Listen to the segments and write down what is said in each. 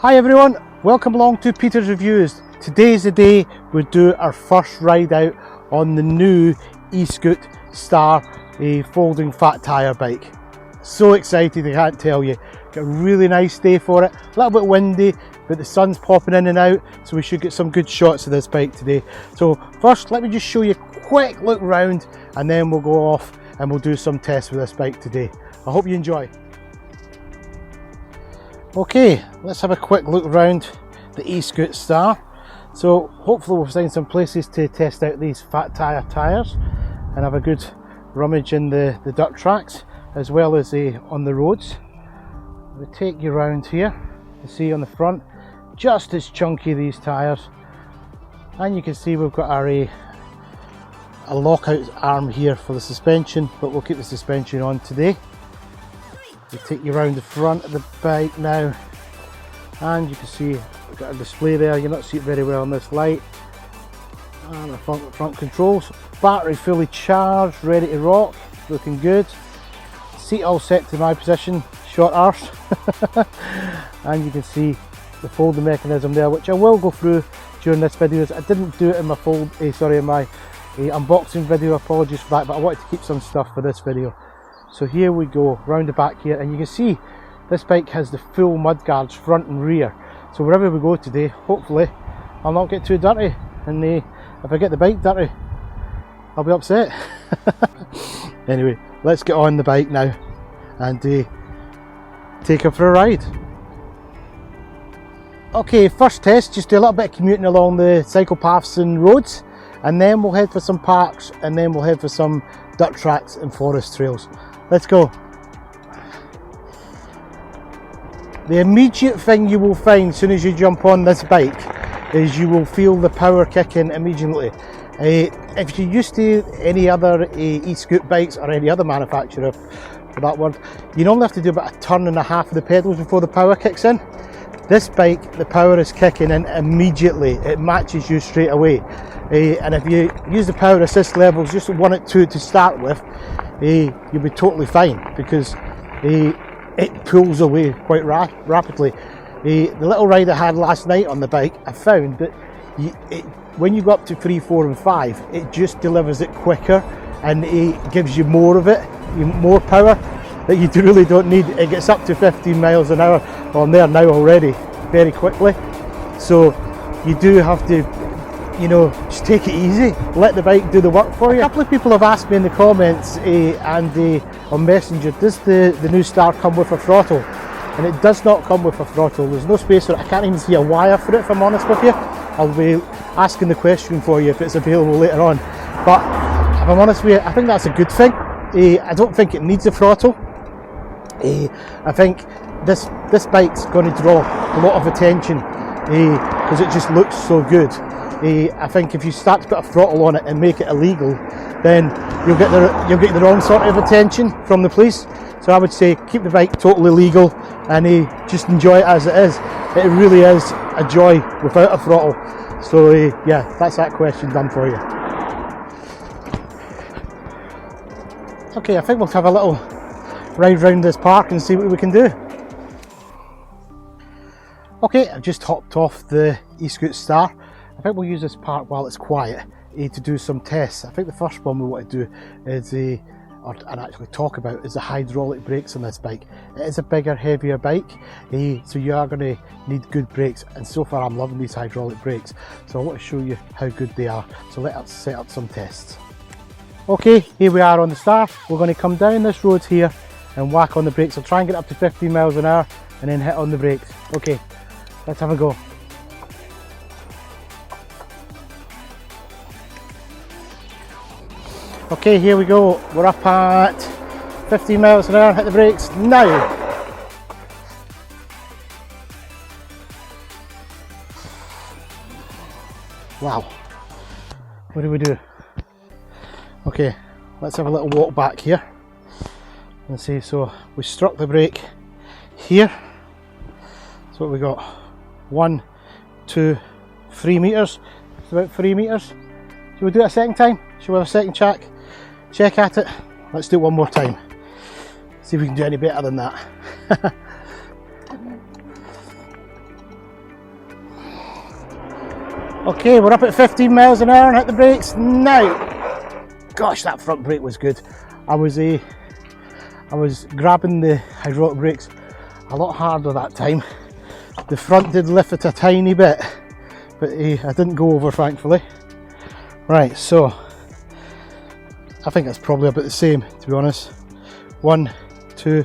Hi everyone, welcome along to Peter's Reviews. Today's the day we do our first ride out on the new Eskute Star folding fat tyre bike. So excited, I can't tell you. Got a really nice day for it, a little bit windy, but the sun's popping in and out, so we should get some good shots of this bike today. So first, let me just show you a quick look around and then we'll go off and we'll do some tests with this bike today. I hope you enjoy. Okay, let's have a quick look around the Eskute Star. So hopefully we'll find some places to test out these fat tyres and have a good rummage in the dirt tracks as well as on the roads. We'll take you around here. You see on the front, just as chunky these tyres, and you can see we've got our a lockout arm here for the suspension, but we'll keep the suspension on today. We'll take you around the front of the bike now, and you can see we've got a display there. You're not see it very well in this light. And the front controls, battery fully charged, ready to rock, looking good. Seat all set to my position, short arse. And you can see the folding mechanism there, which I will go through during this video. I didn't do it in my unboxing video, apologies for that, but I wanted to keep some stuff for this video. So here we go, round the back here, and you can see this bike has the full mudguards front and rear. So wherever we go today, hopefully I'll not get too dirty, and if I get the bike dirty, I'll be upset. Anyway, let's get on the bike now and take her for a ride. Okay, first test, just do a little bit of commuting along the cycle paths and roads, and then we'll head for some parks, and then we'll head for some dirt tracks and forest trails. Let's go. The immediate thing you will find as soon as you jump on this bike is you will feel the power kick in immediately. If you're used to any other e-scoot bikes or any other manufacturer for that word, you normally have to do about a turn and a half of the pedals before the power kicks in. This bike, the power is kicking in immediately. It matches you straight away. And if you use the power assist levels just 1 at 2 to start with, you'll be totally fine, because it pulls away quite rapidly. The little ride I had last night on the bike, I found that when you go up to 3, 4 and 5, it just delivers it quicker, and it gives you more of it, more power that you really don't need. It gets up to 15 miles an hour on there now already, very quickly. So you do have to, just take it easy, let the bike do the work for you. A couple of people have asked me in the comments and on Messenger, does the new Star come with a throttle? And it does not come with a throttle. There's no space for it. I can't even see a wire for it, if I'm honest with you. I'll be asking the question for you if it's available later on. But if I'm honest with you, I think that's a good thing. I don't think it needs a throttle. I think this bike's going to draw a lot of attention because it just looks so good. I think if you start to put a throttle on it and make it illegal, then you'll get the wrong sort of attention from the police. So I would say keep the bike totally legal and just enjoy it as it is. It really is a joy without a throttle. So yeah, that's that question done for you. Okay, I think we'll have a little ride round this park and see what we can do. Okay, I've just hopped off the Eskute Star. I think we'll use this park while it's quiet to do some tests. I think the first one we want to do is and actually talk about is the hydraulic brakes on this bike. It is a bigger, heavier bike, so you are going to need good brakes, and so far I'm loving these hydraulic brakes. So I want to show you how good they are. So let's set up some tests. Okay, here we are on the Star. We're going to come down this road here and whack on the brakes. I'll try and get up to 15 miles an hour and then hit on the brakes. Okay, let's have a go. Okay, here we go. We're up at 15 miles an hour. Hit the brakes now. Wow. What do we do? Okay, let's have a little walk back here and see. So we struck the brake here. So what we got? 1, 2, 3 meters. It's about 3 meters. Should we do it a second time? Should we have a second check at it? Let's do it one more time. See if we can do any better than that. Okay, we're up at 15 miles an hour and hit the brakes now. Gosh, that front brake was good. I was grabbing the hydraulic brakes a lot harder that time. The front did lift it a tiny bit, but I didn't go over, thankfully. Right, so I think it's probably about the same, to be honest. 1, 2,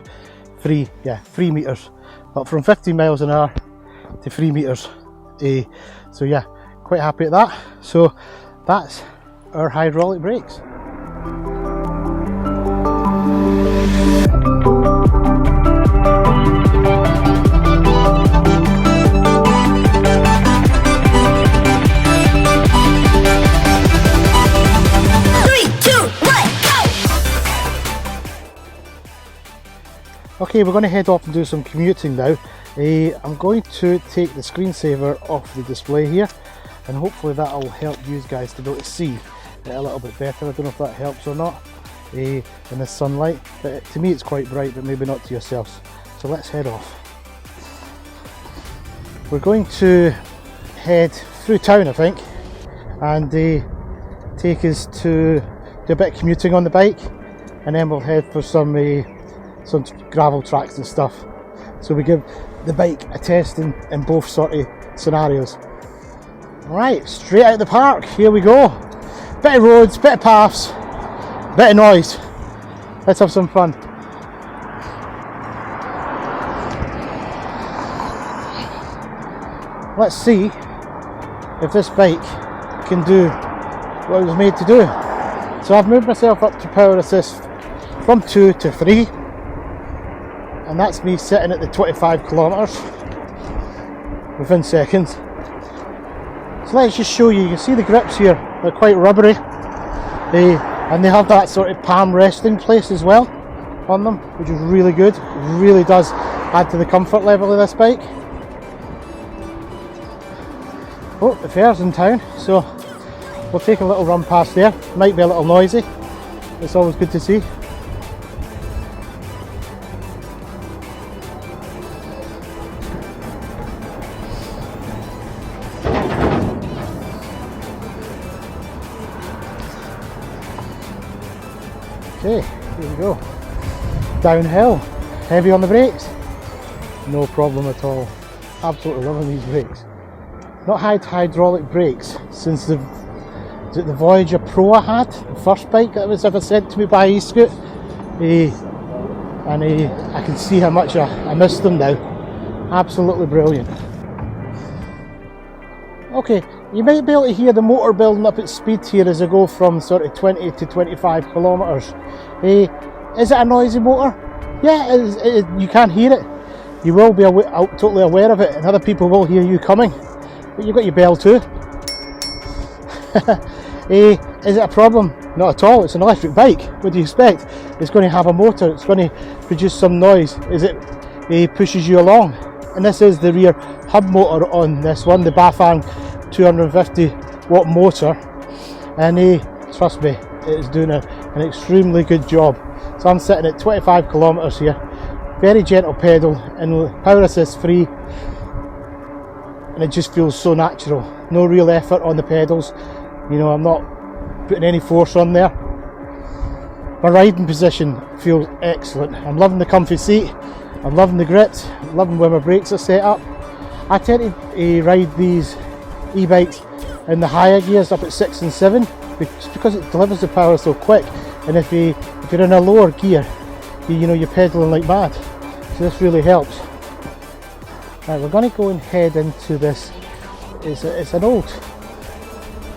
3, yeah, 3 meters. But from 15 miles an hour to 3 meters. So yeah, quite happy at that. So that's our hydraulic brakes. Okay, we're going to head off and do some commuting now. I'm going to take the screensaver off the display here, and hopefully that'll help you guys to be able to see it a little bit better. I don't know if that helps or not in the sunlight, but to me it's quite bright, but maybe not to yourselves. So let's head off. We're going to head through town, I think, and take us to do a bit of commuting on the bike, and then we'll head for some gravel tracks and stuff. So we give the bike a test in both sort of scenarios. Right, straight out the park, here we go. Bit of roads, bit of paths, bit of noise. Let's have some fun. Let's see if this bike can do what it was made to do. So I've moved myself up to power assist from 2 to 3. And that's me sitting at the 25 kilometers within seconds. So let's just show you. You can see the grips here, they're quite rubbery, and they have that sort of palm resting place as well on them, which is really good. It really does add to the comfort level of this bike. Oh, the fair's in town, so we'll take a little run past there. Might be a little noisy, it's always good to see. Okay, here we go. Downhill, heavy on the brakes, no problem at all. Absolutely loving these brakes. Not had hydraulic brakes since the Voyager Pro I had, the first bike that was ever sent to me by Eskute, and I can see how much I miss them now. Absolutely brilliant. Okay, you might be able to hear the motor building up its speed here as I go from sort of 20 to 25 kilometers. Is it a noisy motor? Yeah, you can hear it. You will be totally aware of it, and other people will hear you coming. But you've got your bell too. Is it a problem? Not at all. It's an electric bike. What do you expect? It's going to have a motor. It's going to produce some noise as it pushes you along. And this is the rear hub motor on this one, the Bafang 250 watt motor, and trust me, it is doing an extremely good job. So I'm sitting at 25 kilometers here, very gentle pedal and power assist free, and it just feels so natural. No real effort on the pedals, you know, I'm not putting any force on there. My riding position feels excellent. I'm loving the comfy seat, I'm loving the grips, I'm loving where my brakes are set up. I tend to ride these e-bikes in the higher gears up at 6 and 7, just because it delivers the power so quick. And if you're in a lower gear, you're pedaling like mad. So this really helps. Right, we're going to go and head into this. It's an old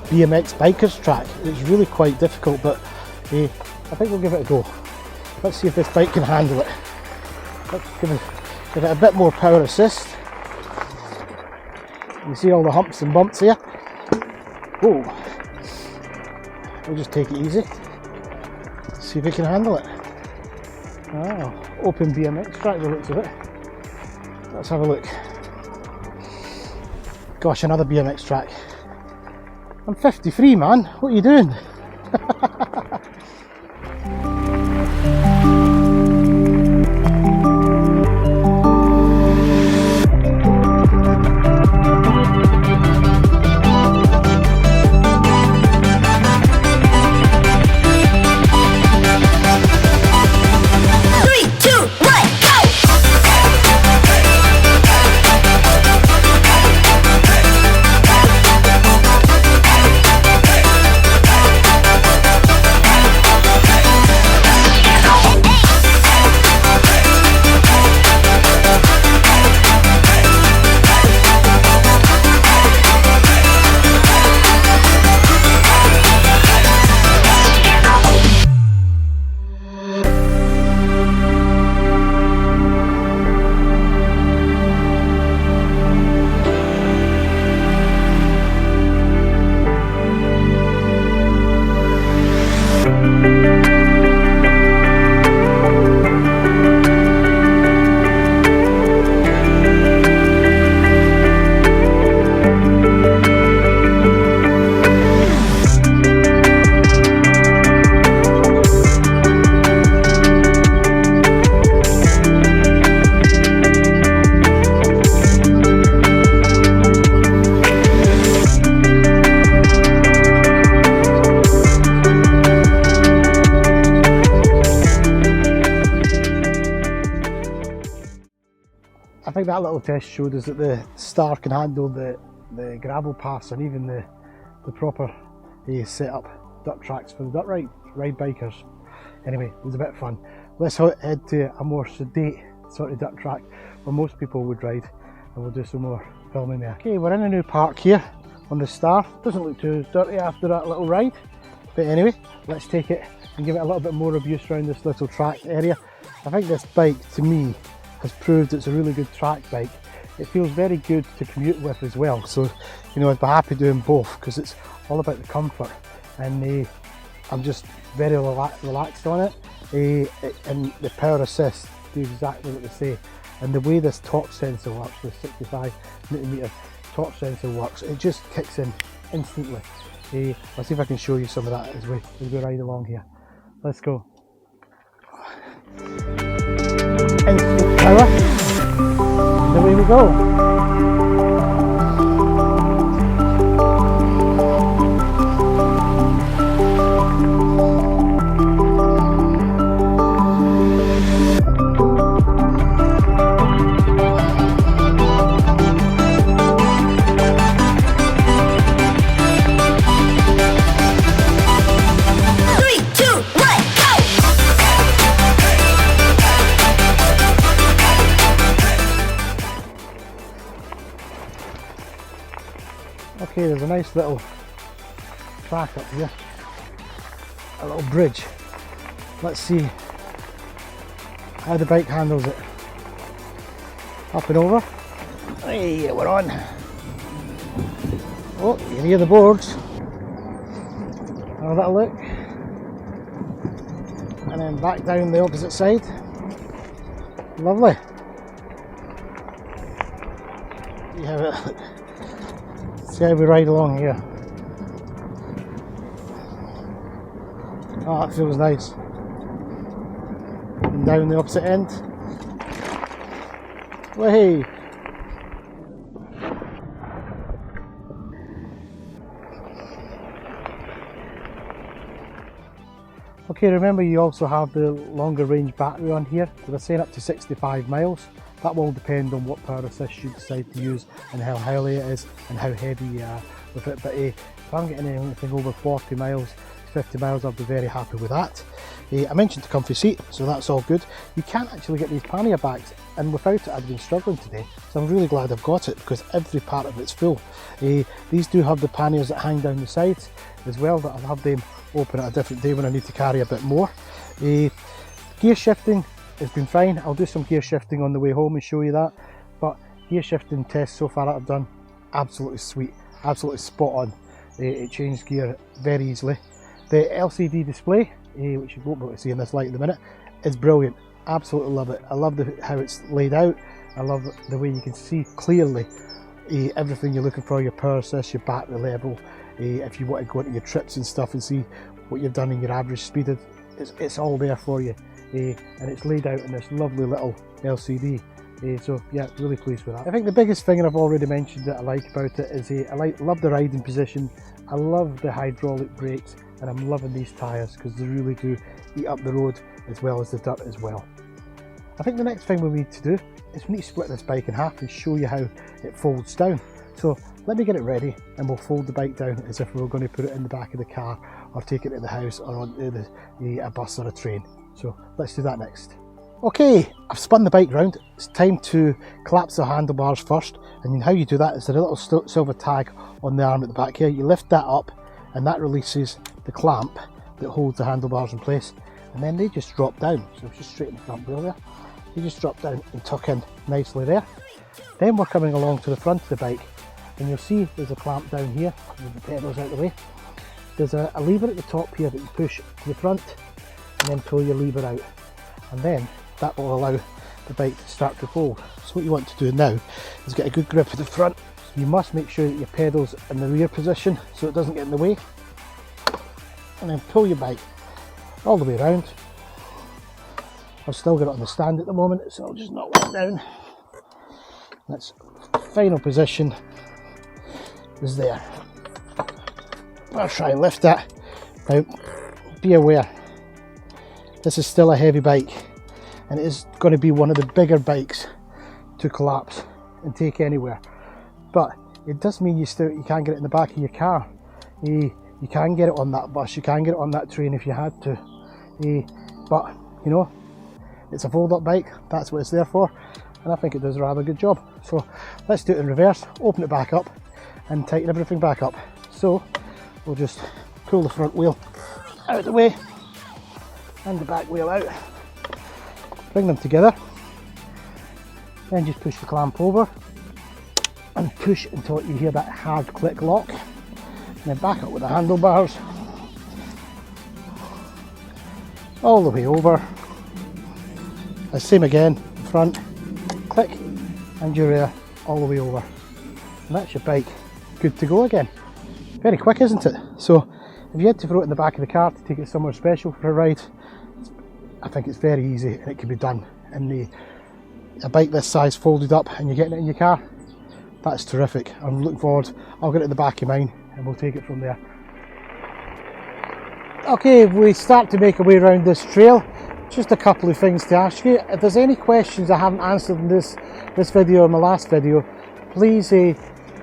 BMX bikers track. It's really quite difficult, but I think we'll give it a go. Let's see if this bike can handle it. Let's give it a bit more power assist. You see all the humps and bumps here. Whoa. We'll just take it easy. See if we can handle it. Wow, open BMX track by the looks of it. Let's have a look. Gosh, another BMX track. I'm 53, man. What are you doing? think that little test showed us that the Star can handle the gravel paths and even the proper set up dirt tracks for the dirt ride bikers. Anyway, it was a bit of fun. Let's head to a more sedate sort of dirt track where most people would ride, and we'll do some more filming there. Okay, we're in a new park here on the Star. Doesn't look too dirty after that little ride, but anyway, let's take it and give it a little bit more abuse around this little track area. I think this bike, to me, has proved it's a really good track bike. It feels very good to commute with as well, so you know, I'd be happy doing both because it's all about the comfort, and I'm just very relaxed on it. And the power assist do exactly what they say, and the way this torque sensor works, the 65 Nm torque sensor works, it just kicks in instantly. Let's see if I can show you some of that as we ride along here. Let's go. Instant power, and away we go. Okay, there's a nice little track up here, a little bridge. Let's see how the bike handles it. Up and over. Hey, we're on. Oh, you hear the boards. Have that look. And then back down the opposite side. Lovely. You have it. See how we ride along here. Oh, that feels nice. And down the opposite end. Way. Okay, remember you also have the longer range battery on here. They're saying up to 65 miles. That will depend on what power assist you decide to use and how highly it is and how heavy you are with it. But if I'm getting anything over 40 miles, 50 miles, I'll be very happy with that. I mentioned the comfy seat, so that's all good. You can actually get these pannier bags, and without it I've been struggling today, so I'm really glad I've got it because every part of it's full. These do have the panniers that hang down the sides as well, but I'll have them open at a different day when I need to carry a bit more. Gear shifting has been fine. I'll do some gear shifting on the way home and show you that, but gear shifting tests so far that I've done, absolutely sweet, absolutely spot on. It changed gear very easily. The LCD display, which you won't be able to see in this light in a minute, is brilliant. Absolutely love it. I love how it's laid out. I love the way you can see clearly everything you're looking for, your power assist, your battery level, if you want to go into your trips and stuff and see what you've done in your average speed, it's all there for you. And it's laid out in this lovely little LCD. So yeah, really pleased with that. I think the biggest thing, and I've already mentioned that I like about it, is I love the riding position. I love the hydraulic brakes, and I'm loving these tyres because they really do eat up the road as well as the dirt as well. I think the next thing we need to do is we need to split this bike in half and show you how it folds down. So let me get it ready and we'll fold the bike down as if we were going to put it in the back of the car or take it to the house or onto a bus or a train. So let's do that next. Okay, I've spun the bike round. It's time to collapse the handlebars first, and how you do that is there's a little silver tag on the arm at the back here. You lift that up and that releases the clamp that holds the handlebars in place, and then they just drop down. So just straighten the front wheel there. You just drop down and tuck in nicely there. Then we're coming along to the front of the bike, and you'll see there's a clamp down here with the pedals out of the way. There's a lever at the top here that you push to the front and then pull your lever out, and then that will allow the bike to start to fold. So what you want to do now is get a good grip at the front. You must make sure that your pedal's in the rear position so it doesn't get in the way, and then pull your bike all the way around. I've still got it on the stand at the moment, so I'll just knock that down. That's final position is there. I'll try and lift that. Now be aware, this is still a heavy bike, and it is going to be one of the bigger bikes to collapse and take anywhere. But it does mean you can't get it in the back of your car. You can get it on that bus, you can get it on that train if you had to. But you know, it's a fold-up bike, that's what it's there for, and I think it does a rather good job. So let's do it in reverse, open it back up and tighten everything back up. So we'll just pull the front wheel out of the way and the back wheel out, bring them together, then just push the clamp over and push until you hear that hard click lock, and then back up with the handlebars all the way over. Same again, front, click, and your rear all the way over. And that's your bike good to go again. Very quick, isn't it? So if you had to throw it in the back of the car to take it somewhere special for a ride, I think it's very easy and it can be done. And a bike this size folded up and you're getting it in your car, that's terrific. I'm looking forward, I'll get it in the back of mine and we'll take it from there. Okay, we start to make our way around this trail. Just a couple of things to ask you. If there's any questions I haven't answered in this video or my last video, please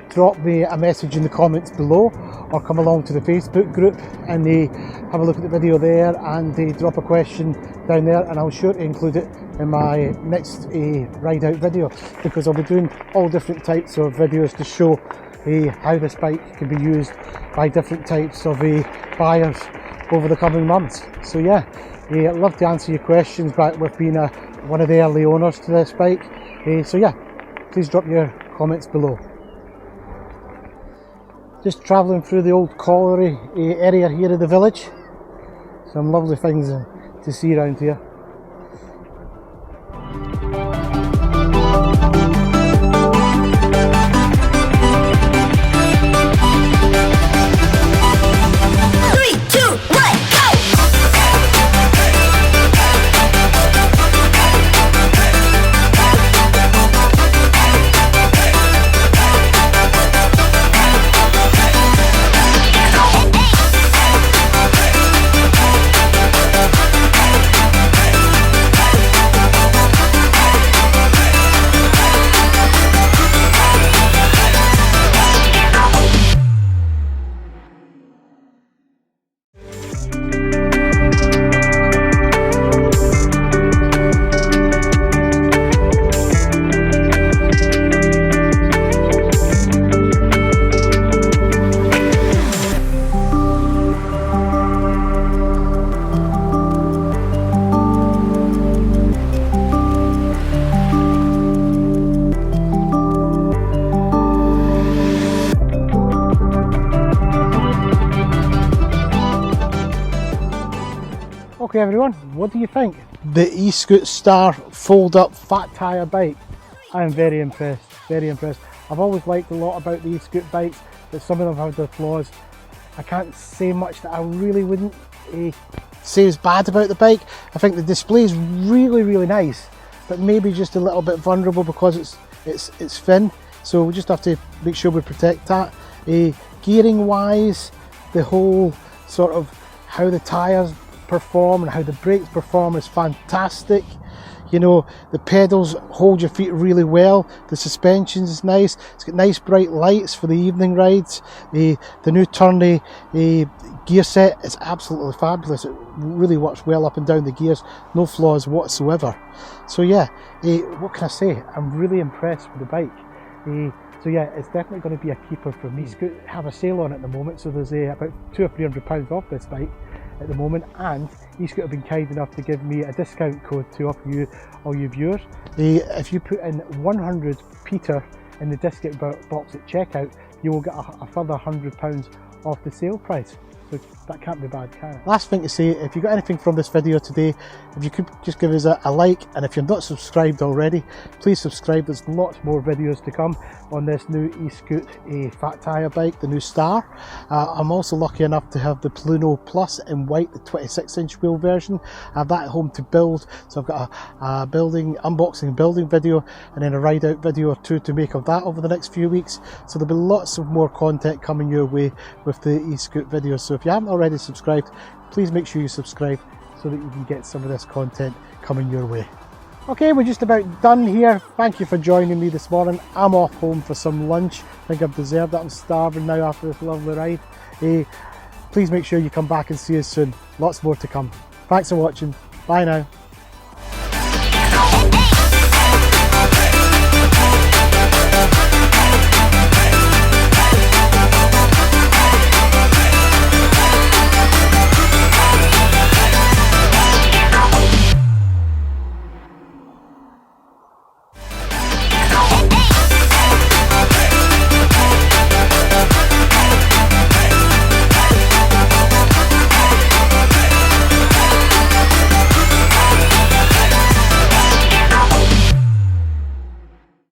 drop me a message in the comments below, or come along to the Facebook group and have a look at the video there and drop a question down there, and I'll sure to include it in my next ride out video, because I'll be doing all different types of videos to show how this bike can be used by different types of buyers over the coming months. So yeah, I'd love to answer your questions back with being one of the early owners to this bike. So yeah, please drop your comments below. Just travelling through the old colliery area here of the village. Some lovely things to see around here. Okay everyone, what do you think? The Eskute Star fold-up fat tyre bike. I am very impressed, very impressed. I've always liked a lot about the Eskute bikes, but some of them have their flaws. I can't say much that I really wouldn't say is bad about the bike. I think the display is really, really nice, but maybe just a little bit vulnerable because it's thin. So we just have to make sure we protect that. Gearing wise, the whole sort of how the tyres perform and how the brakes perform is fantastic. You know, the pedals hold your feet really well, the suspension is nice, it's got nice bright lights for the evening rides. The new Turney gear set is absolutely fabulous. It really works well up and down the gears, no flaws whatsoever. So yeah, what can I say, I'm really impressed with the bike. So yeah, it's definitely going to be a keeper for me. Eskute have a sale on at the moment, so there's about £200 or £300 off this bike at the moment, and Eskute have been kind enough to give me a discount code to offer you, all you viewers. If you put in 100 Peter in the discount box at checkout, you will get a further £100 off the sale price. So that can't be bad, can it? Last thing to say, if you got anything from this video today, if you could just give us a like, and if you're not subscribed already, please subscribe. There's lots more videos to come on this new Eskute fat tyre bike, the new Star. I'm also lucky enough to have the Pluno Plus in white, the 26-inch wheel version. I have that at home to build, so I've got a unboxing building video, and then a ride out video or two to make of that over the next few weeks. So there'll be lots of more content coming your way with the Eskute videos. So if you haven't already subscribed, please make sure you subscribe so that you can get some of this content coming your way. Okay, we're just about done here. Thank you for joining me this morning. I'm off home for some lunch. I think I've deserved it. I'm starving now after this lovely ride. Please make sure you come back and see us soon. Lots more to come. Thanks for watching. Bye now.